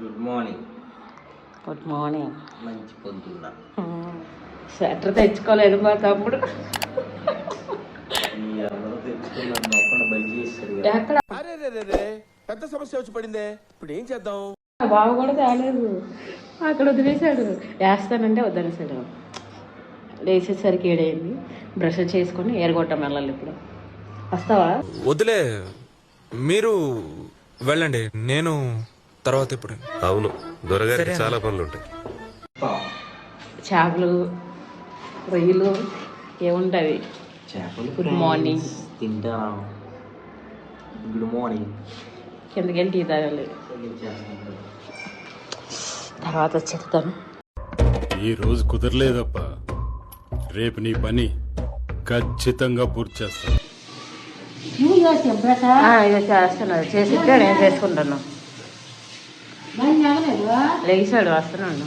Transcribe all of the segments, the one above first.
Good morning. Good morning. మంచి పొద్దున్న. Sweater తెచ్చుకోలేదు మా తమ్ముడు. పెద్ద సమస్య వచ్చి పడిందే, ఇప్పుడు ఏం చేద్దాం? బాబు కూడా తేలేదు, అక్కడ వదిలేశాడు. వేస్తానంటే వద్దనేసాడు. లేచేసరికి ఏడైంది. బ్రష్ చేసుకొని ఏరగొట్టం వెళ్ళాలి. ఇప్పుడు వస్తావా? వద్దులే, మీరు వెళ్ళండి, నేను తర్వాత ఇప్పుడు. అవును, దొరగారికి చాలా పనులు ఉంటాయి. చేపలు, రొయ్యలు ఏముంటాయి? చేపలు. Good morning. తింటా. Good morning. కిందకెళ్ళి టీ తాగాలి, తర్వాత చెప్తాను. ఈ రోజు కుదరలేదప్ప, రేపు నీ పని ఖచ్చితంగా పూర్తి చేస్తాను. ఇక చేస్తున్నాడు, చేసిస్తే నేను చేసుకుంటాను. లేచాడు, వస్తున్నాడు.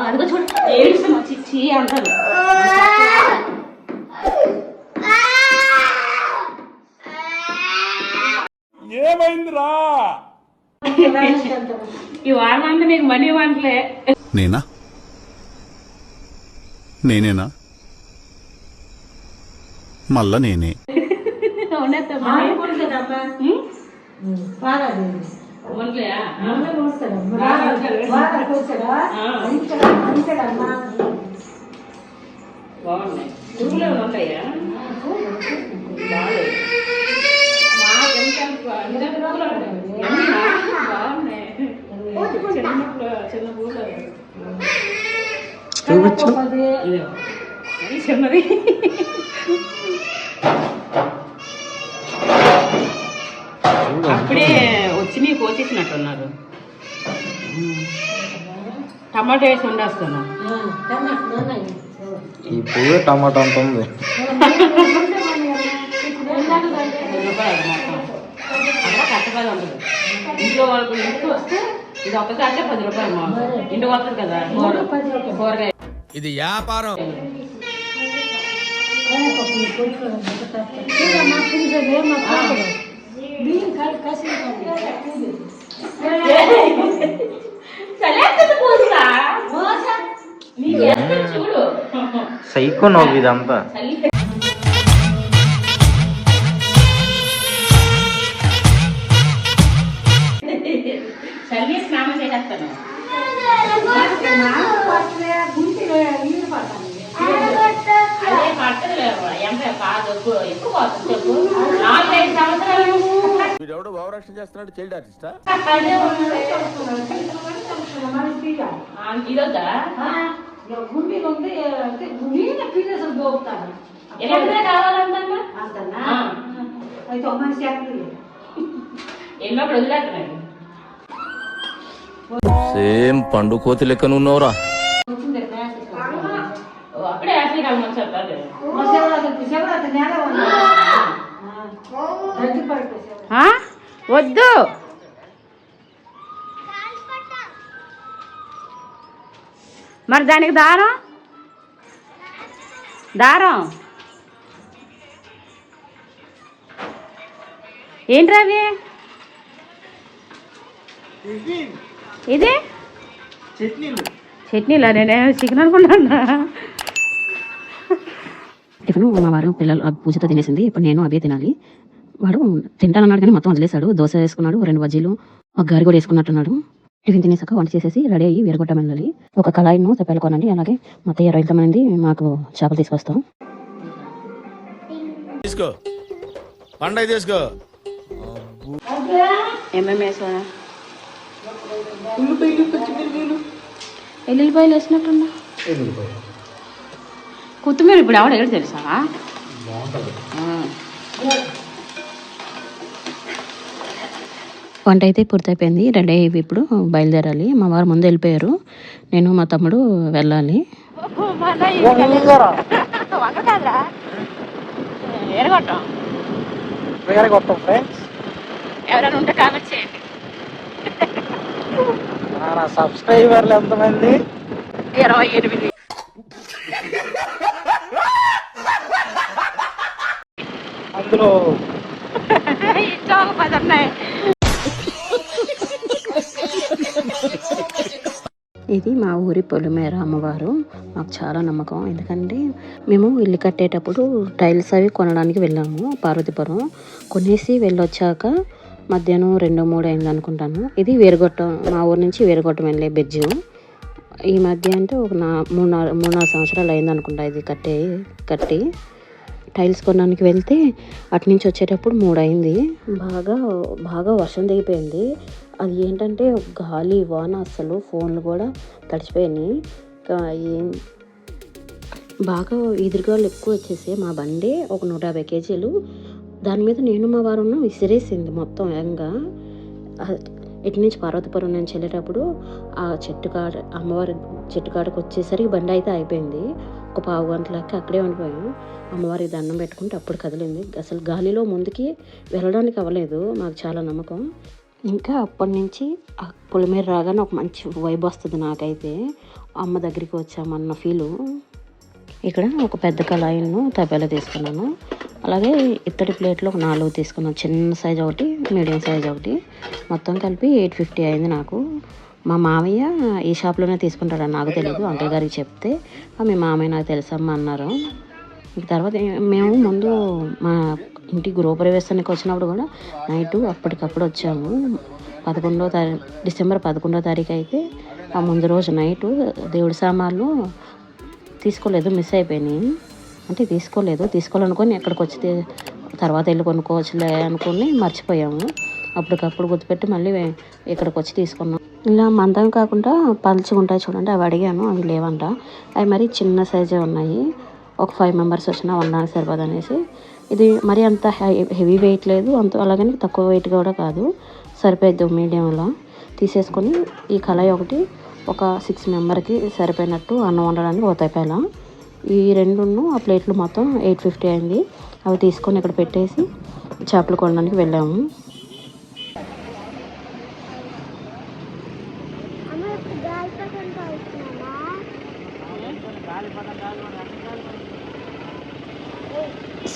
అదిగో చూడు, ఏడుస్తున్నా చిచ్చి అంటారు. ఏమైందిరా? ఈ వారం అంతా నీకు మనీ వంటలే. నేనేనా? మళ్ళా నేనే. బాగున్నాయి. పురుగులు ఉంటాయా? బాగున్నాయి. చిన్న పూలు చిన్నది. అప్పుడే వచ్చి నీకు కోసేసినట్టున్నారు. టమాటా వేసి వండేస్తాను. ఈ పువ్వు టమాటా అంత ఉంది. కట్టపాలి ఉంటుంది. ఇంట్లో వాళ్ళకు ఇంటికి వస్తే ఇది ఒక్కసారి 10 రూపాయలు. మా ఇంటికి వస్తుంది కదా కూరగాయ. ఇది వ్యాపారం. చూడు సైకో నవ్వు ఇదంతా. చల్లి స్నానం చేసేస్తాను. అదే పట్టదు ఎంత కాదు, ఎక్కువ పోతుంది. చెప్పు, 4-5 సంవత్సరాలు. వీడెవడో భావరక్షణ చేస్తున్నాడు, చైల్డ్ ఆర్టిస్టా? ఇదొద్దా? ఎలా కావాలంటన్నా ఎన్నప్పుడు వదిలేస్తున్నాడు. సేమ్ పండు కోతి లెక్కనున్నావురా. అప్పుడే వేసవికాలం వచ్చారు. వద్దు, మరి దానికి దారం ఏంట్రా అవి? ఇది చట్నీలా? నేనే చికెన్ అనుకున్నా. టిఫిన్ మా వారు పిల్లలు పూజతో తినేసింది. ఇప్పుడు నేను అవే తినాలి. వాడు తింటానన్నాడు కానీ మొత్తం వదిలేశాడు. దోశ వేసుకున్నాడు, 2 బజ్జీలు, ఒక గారి కూడా వేసుకున్నట్టున్నాడు. టిఫిన్ తినేసాక వంట చేసేసి రెడీ అయ్యి వేరగొట్టం వెళ్ళాలి. ఒక కళాయిను తెప్పాలకోనండి. అలాగే మొత్తం 20 మంది మాకు చేపలు తీసుకొస్తాం. తీసుకో, పండగ తీసుకో. ఏమేమి వేసా? ఎల్లుల్లిపాయలు వేసినట్టున్నా. కొత్తిమీర ఇప్పుడు ఎవడ ఎక్కడ తెలుసా? వంట అయితే పూర్తయిపోయింది, రెడీ అయ్యి ఇప్పుడు బయలుదేరాలి. మా వారు ముందు వెళ్ళిపోయారు, నేను మా తమ్ముడు వెళ్ళాలి. ఎవరైనా ఉంటే కామెంట్ చేయండి. సబ్స్క్రైబర్లు ఎంతమంది? 28. తీసుకురావు. ఇది మా ఊరి పొలిమేర అమ్మవారు. మాకు చాలా నమ్మకం. ఎందుకంటే మేము ఇల్లు కట్టేటప్పుడు టైల్స్ అవి కొనడానికి వెళ్ళాము పార్వతీపురం. కొనేసి వెళ్ళొచ్చాక మధ్యాహ్నం 2-3 అయింది అనుకుంటాను. ఇది వేరుగొట్టం, మా ఊరు నుంచి వేరుగొట్టం వెళ్ళే బ్రిడ్జ్. ఈ మధ్య అంటే ఒక 3-4 సంవత్సరాలు అయింది అనుకుంటా ఇది కట్టి. టైల్స్ కొనడానికి వెళ్తే అటు నుంచి వచ్చేటప్పుడు 3 అయింది. బాగా వర్షం దిగిపోయింది. అది ఏంటంటే గాలి వాన, అసలు ఫోన్లు కూడా తడిచిపోయినాయి. బాగా ఎదురుగాలు ఎక్కువ వచ్చేసి మా బండి ఒక 150 కేజీలు. దాని మీద నేను మా వారు విసిరేసింది మొత్తం ఏకంగా. ఇటు నుంచి పార్వతీపురం నుంచి వెళ్ళేటప్పుడు ఆ అమ్మవారి చెట్టు కాడకు వచ్చేసరికి బండి అయితే అయిపోయింది. ఒక 1/2 గంటలకి అక్కడే ఉండిపోయాం. అమ్మవారికి దండం పెట్టుకుంటే అప్పుడు కదిలింది. అసలు గాలిలో ముందుకి వెళ్ళడానికి అవ్వలేదు. మాకు చాలా నమ్మకం. ఇంకా అప్పటి నుంచి ఆ పొలిమేర రాగానే ఒక మంచి వైబ్ వస్తుంది నాకైతే. అమ్మ దగ్గరికి వచ్చామన్న ఫీలు. ఇక్కడ ఒక పెద్ద కళాయిను తపేలా తీసుకున్నాను. అలాగే ఇత్తడి ప్లేట్లో ఒక 4 తీసుకున్నాను. చిన్న సైజ్ ఒకటి, మీడియం సైజ్ ఒకటి, మొత్తం కలిపి 850 అయింది నాకు. మా మామయ్య ఈ షాప్లోనే తీసుకుంటాడని నాకు తెలియదు. అంకుల్ గారికి చెప్తే మీ మామయ్య నాకు తెలుసమ్మా అన్నారు. తర్వాత మేము ముందు మా ఇంటి గృహప్రవేశానికి వచ్చినప్పుడు కూడా నైటు అప్పటికప్పుడు వచ్చాము. డిసెంబర్ 11వ తారీఖు అయితే ఆ ముందు రోజు నైటు దేవుడి సామాన్లు తీసుకోలేదు, మిస్ అయిపోయినాయి. అంటే తీసుకోవాలనుకొని ఎక్కడికి వచ్చి తర్వాత వెళ్ళి కొనుక్కోవచ్చులే అనుకుని మర్చిపోయాము. అప్పటికప్పుడు గుర్తుపెట్టి మళ్ళీ ఇక్కడికి వచ్చి తీసుకున్నాం. ఇలా మందం కాకుండా పలుచగా ఉంటాయి చూడండి, అవి అడిగాను, అవి లేవంట. అవి మరి చిన్న సైజే ఉన్నాయి. ఒక 5 మెంబర్స్ వచ్చినా వండడానికి సరిపోదు అనేసి. ఇది మరి అంత హెవీ వెయిట్ లేదు, అలాగని తక్కువ వెయిట్ కూడా కాదు, సరిపోద్ది మీడియంలో. తీసేసుకొని ఈ కళాయి ఒకటి ఒక 6 మెంబర్కి సరిపోయినట్టు అన్నం వండడానికి ఒక తపేల. ఈ 2 ఆ ప్లేట్లు మొత్తం 850 అయింది. అవి తీసుకొని ఇక్కడ పెట్టేసి చేపలు కొనడానికి వెళ్ళాము.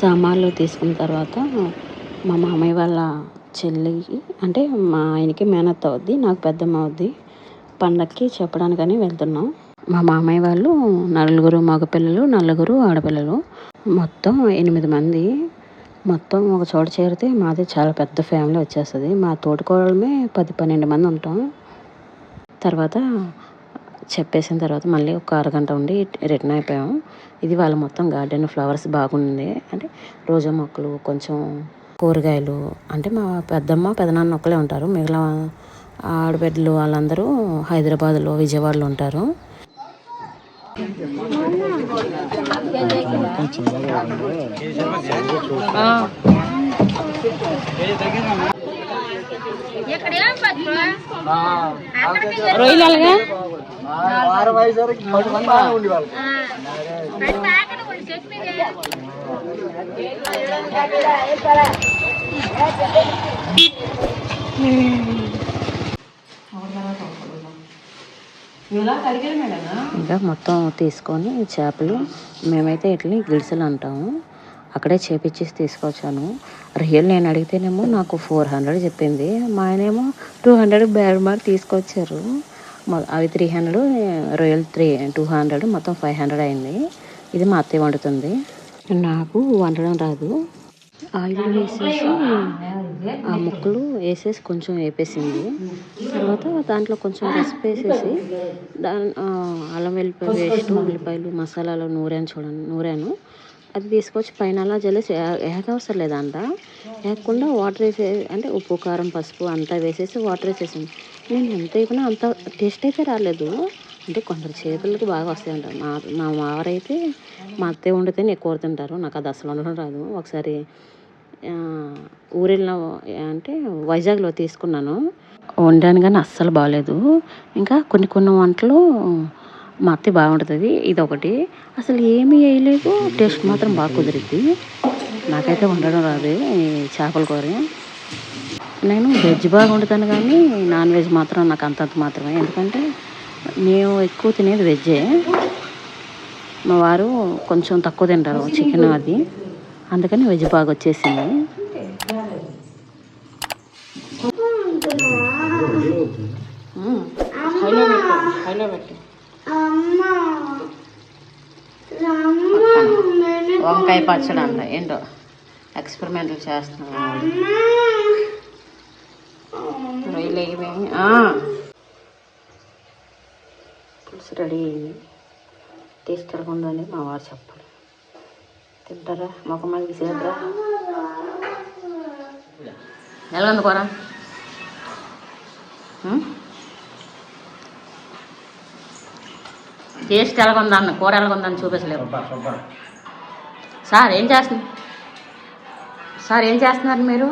సామాన్లు తీసుకున్న తర్వాత మా మామయ్య వాళ్ళ చెల్లికి, అంటే మా ఆయనకి మేనత్త అవుద్ది, నాకు పెద్దమ్మ అవుద్ది, పండక్కి చెప్పడానికని వెళ్తున్నాం. మా మామయ్య వాళ్ళు 4 మగపిల్లలు, 4 ఆడపిల్లలు, మొత్తం 8 మంది. మొత్తం ఒక చోట చేరితే మాది చాలా పెద్ద ఫ్యామిలీ వచ్చేస్తుంది. మా తోటికోడలమే 10-12 మంది ఉంటాం. తర్వాత చెప్పేసిన తర్వాత మళ్ళీ ఒక అరగంట ఉండి రిటర్న్ అయిపోయాం. ఇది వాళ్ళ మొత్తం గార్డెన్, ఫ్లవర్స్ బాగుంది. అంటే రోజా మొక్కలు, కొంచెం కూరగాయలు. అంటే మా పెద్దమ్మ పెదనాన్న ఒక్కలే ఉంటారు, మిగిలిన ఆడబిడ్డలు వాళ్ళందరూ హైదరాబాద్లో, విజయవాడలో ఉంటారు. రొయ్యలు అలాగా ఇంకా మొత్తం తీసుకొని చేపలు, మేమైతే ఇట్లని గిడిసెలు అంటాము, అక్కడే చేపించేసి తీసుకొచ్చాను. రొయ్యలు నేను అడిగితేనేమో నాకు 400 చెప్పింది. మా ఆయనేమో 200 బ్యాడ్ మార్క్ తీసుకొచ్చారు. అవి 300, రొయ్యలు 200, మొత్తం 500 అయింది. ఇది మా అత్తయ్య వండుతుంది. నాకు వండడం రాదు. ఆయిల్ వేసేసి ఆ ముక్కలు వేసేసి కొంచెం వేపేసింది. తర్వాత దాంట్లో కొంచెం పసుపు వేసేసి అల్లం వెల్లిపాయ పేస్ట్, ఉల్లిపాయలు, మసాలాలు నూరాను. అది తీసుకొచ్చి పైన అలా జల్లేసి అవసరం లేదంట. వేయకుండా వాటర్ వేసే, అంటే ఉప్పు, కారం, పసుపు అంతా వేసేసి వాటర్ వేసేసింది. నేను ఎంత వేసినా అంత టేస్ట్ అయితే రాలేదు. అంటే కొందరు చేతులకి బాగా వస్తాయంట. మా మావారైతే మా అత్తయ్య వండితేనే ఎక్కువ తింటారు. నాకు అది అసలు వండడం రాదు. ఒకసారి ఊరిలో అంటే వైజాగ్లో తీసుకున్నాను, వండాను కానీ అస్సలు బాగాలేదు. ఇంకా కొన్ని వంటలు మా అత్తయ్య బాగుంటుంది. ఇదొకటి అసలు ఏమీ వేయలేదు, టేస్ట్ మాత్రం బాగా కుదిరిద్ది. నాకైతే వండడం రాదు ఈ చేపల కూర. నేను వెజ్ బాగా వండుతాను కానీ నాన్ వెజ్ మాత్రం నాకు అంతంత మాత్రమే. ఎందుకంటే మేము ఎక్కువ తినేది వెజ్జే. మా వారు కొంచెం తక్కువ తింటారు చికెన్ అది. అందుకని వెజ్ బాగా వచ్చేసింది. హైలో పెట్టు. వంకాయ పచ్చడి అంట, ఏంటో ఎక్స్పెరిమెంట్లు చేస్తున్నాను. పులుసు రెడీ అయింది, తీసుకెళ్ళకుందని మా వారు చెప్పాలి. తింటారా? మొక్క మీద విసిరేద్దరా? ఎలా ఉంది కూర? టేస్ట్ ఎలాగుందా అన్న, కూర ఎలాగుందని చూపించలేవు. సార్ ఏం చేస్తున్నారు? సార్ ఏం చేస్తున్నారు మీరు?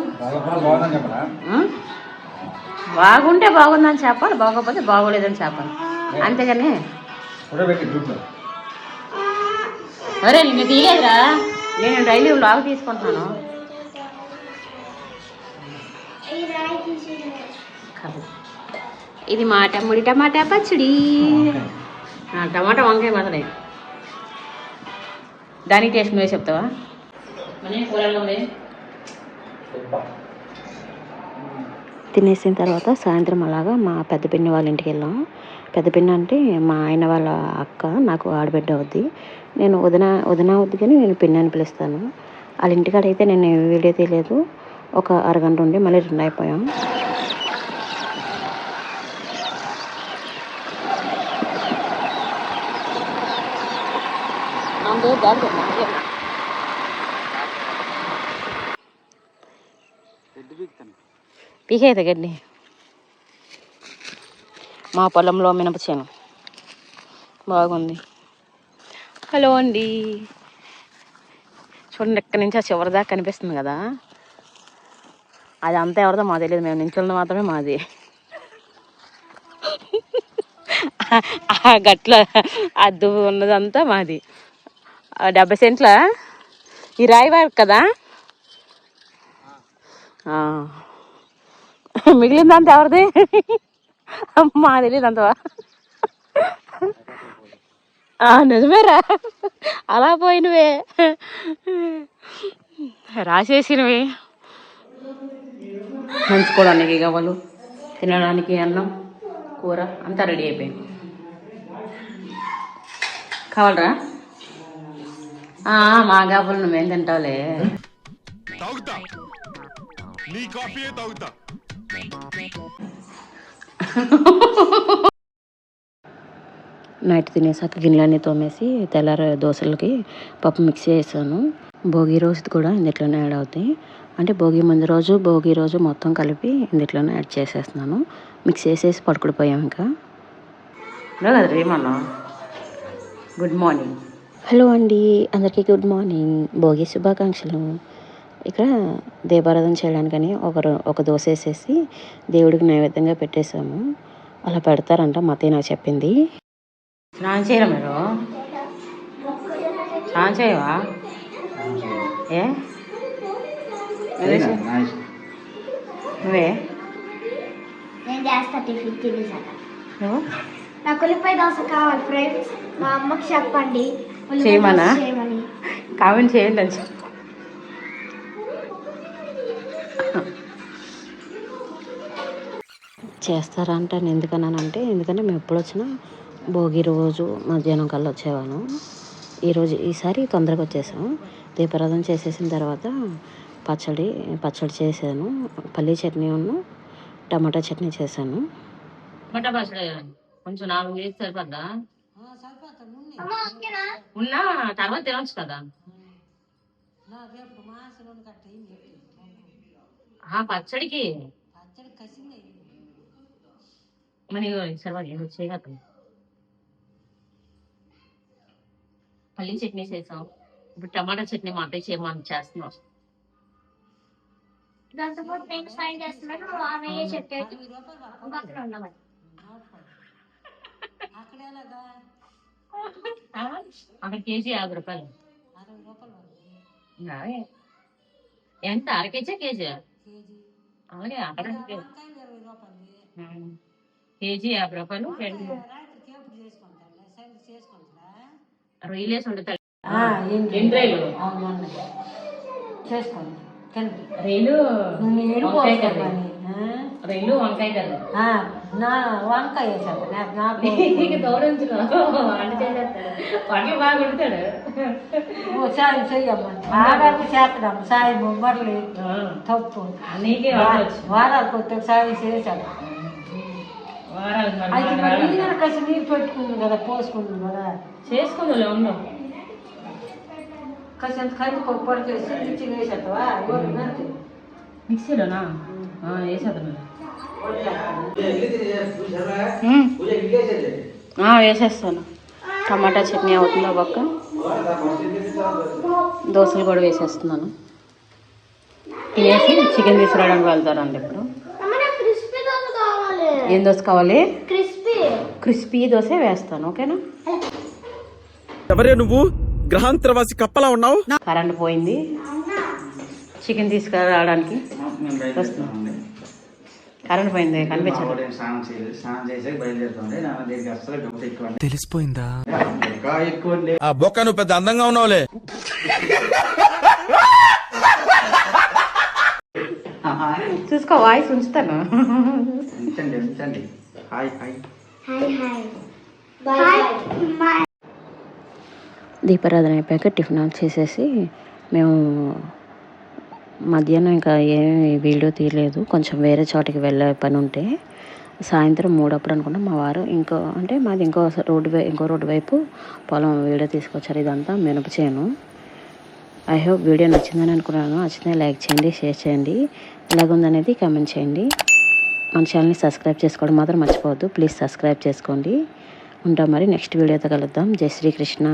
బాగుంటే బాగుందని చెప్పాలి, బాగోకపోతే బాగోలేదని చెప్పాలి, అంతేగాని అరే నిన్ను తీయలేదురా, నేను డైలీ లాగ్ తీసుకుంటున్నాను. ఇది మా తమ్ముడి టమాటా పచ్చడి, టమాటా వంకాయ పచ్చడి. దానికి టేస్ట్ నువ్వే చెప్తావా? కూరలో ఉంది. తినేసిన తర్వాత సాయంత్రం అలాగా మా పెద్ద పిన్ని వాళ్ళ ఇంటికి వెళ్ళాం. పెద్ద పిన్ని అంటే మా ఆయన వాళ్ళ అక్క, నాకు ఆడబిడ్డ అవుద్ది. నేను వదిన అవుద్ది కానీ నేను పిన్ని అని పిలుస్తాను. వాళ్ళ ఇంటికాడ అయితే నేను వీడియో తీయలేదు. ఒక అరగంట ఉండి మళ్ళీ రిటర్న్ అయిపోయాం. పీకేది గడ్డి మా పొలంలో మినప చేను బాగుంది. హలో అండి, చూడండి ఎక్కడి నుంచి ఆ చివరి దాకా కనిపిస్తుంది కదా, అది అంతా ఎవరిదో మాకు తెలియదు, మేము నించున్నది మాత్రమే మాది. ఆ గట్ల అద్దు ఉన్నదంతా మాది. 70 సెంట్ల ఈ రాయివాడు కదా, మిగిలిందంతా ఎవరిది మా తెలియదు అంతవా. నిజమేరా, అలా పోయినవే రాసేసినవి. నంచుకోవడానికి గవ్వలు, తినడానికి అన్నం కూర అంతా రెడీ అయిపోయింది. కావాలరా? మా గవ్వలు నువ్వేం తింటావులే. నైట్ తినేసాక గిన్నెలన్నీ తోమేసి తెల్లారి దోశలకి పప్పు మిక్స్ చేసాను. భోగి రోజు కూడా ఇందులోనే యాడ్ అవుతాయి. అంటే భోగి ముందు రోజు భోగి రోజు మొత్తం కలిపి ఇందులోనే యాడ్ చేసేస్తున్నాను. మిక్స్ చేసేసి పడుకుడిపోయాం. ఇంకా ఏమన్నా గుడ్ మార్నింగ్. హలో అండి, అందరికీ గుడ్ మార్నింగ్, భోగి శుభాకాంక్షలు. ఇక్కడ దీపారాధన చేయడానికని ఒక దోశ వేసేసి దేవుడికి నైవేద్యంగా పెట్టేశాము. అలా పెడతారంట మా అత్తయ్య నాకు చెప్పింది. స్నానం చేయరా మీరు? స్నానం చేయవా? ఏ నువ్వే? నేను చేస్తా టిఫిన్ తినేసాక. నాకు ఉల్లిపాయ దోశ కావాలి ఫ్రెండ్స్, మా అమ్మకి చెప్పండి చేయమనా? కామెంట్ చేయండి అని చెప్పు. చేస్తారంట. ఎందుకన్నానంటే ఎందుకంటే మేము ఎప్పుడు వచ్చినా భోగి రోజు మధ్యాహ్నం కల్లా వచ్చేవాళ్ళం. ఈసారి తొందరగా వచ్చేసాం. దీపారాధన చేసేసిన తర్వాత పచ్చడి చేశాను. పల్లీ చట్నీ టమాటా చట్నీ చేశాను. టమాటా పచ్చడి కొంచెం 4 వేసి సరిపోద్దా? ఉన్నా తర్వాత తినొచ్చు కదా. పచ్చడికి మరి సరిపోదు చేయగలుగుతాం. పల్లీ చట్నీ చేసాం. ఇప్పుడు టమాటా చట్నీ మా అత్తయ్య చేయమని చేస్తున్నాం. దాంతో పాటు నేను సాయం చేస్తున్నాను, ఆమె చెప్పేది పక్కన ఉన్నామని. అక్కడ కేజీ 50 రూపాయలు. ఎంత? అర కేజీ కేజీ? అలాగే అక్కడ కేజీ 50 రూపాయలు. రొయ్యలేసి వండుతాడు. 2 రొయ్యలు చేసుకోండి రైలు నేను వంకాయ కర్రీ రైలు వంకాయ కర్రీ నా వంకాయ వేసాను నాకు నీకు గౌరవించుకో వంట చేసేస్తాడు వంటలు బాగా కొడతాడు సాయం చెయ్యమ్మని ఆడాలి చేస్తాడమ్మ సాయం బొమ్మర్లు తప్పు నీకే వచ్చు వారాలకు కొత్త సాయం చేశాను వారాలు అయితే మరి నీళ్ళు కలిసి నీళ్ళు పెట్టుకుంది కదా పోసుకుంది కదా చేసుకుందులే ఉండు కాసి అంత కలిసి పొడి చేసి మిర్చి వేసేస్తావా ఎవరు మిక్సీలోనా వేసేద్దాం వేసేస్తాను టమాటా చట్నీ అవుతుందా పక్క దోశలు కూడా వేసేస్తున్నాను తినేసి చికెన్ తీసుకురావడానికి వెళ్తారండి ఇప్పుడు క్రిస్పీ దోశ కావాలి. ఏం దోశ కావాలి క్రిస్పీ దోశ వేస్తాను ఓకేనా ఎవరే నువ్వు గ్రహాంతరవాసి కప్పలా ఉన్నావు కరెంట్ పోయింది చికెన్ తీసుకురావడానికి వస్తున్నాం కరెంట్ పోయింది కనిపించదు తెలిసిపోయిందా ఆ బొక్క నువ్వు పెద్ద అందంగా ఉన్నావులే చూసుకో వాయిస్ ఉంచుతాను హాయ్ హాయ్ బాయ్ బాయ్. దీపారాధన అయిపోయాక టిఫిన్ ఆన్ చేసేసి మేము మధ్యాహ్నం ఇంకా ఏమి వీడియో తీయలేదు, కొంచెం వేరే చోటికి వెళ్ళే పని ఉంటే సాయంత్రం 3 అప్పుడు అనుకుంటా మా వారు మాది ఇంకో రోడ్డు వైపు పొలం వీడియో తీసుకొచ్చారు. ఇదంతా మినప చేను. ఐ హోప్ వీడియో నచ్చిందని అనుకున్నాను. నచ్చితే లైక్ చేయండి, షేర్ చేయండి, ఎలాగుందనేది కామెంట్ చేయండి. మన ఛానల్ని సబ్స్క్రైబ్ చేసుకోవడం మాత్రం మర్చిపోవద్దు. ప్లీజ్ సబ్స్క్రైబ్ చేసుకోండి. ఉంటాం మరి నెక్స్ట్ వీడియోతో కలుద్దాం. జై శ్రీకృష్ణ.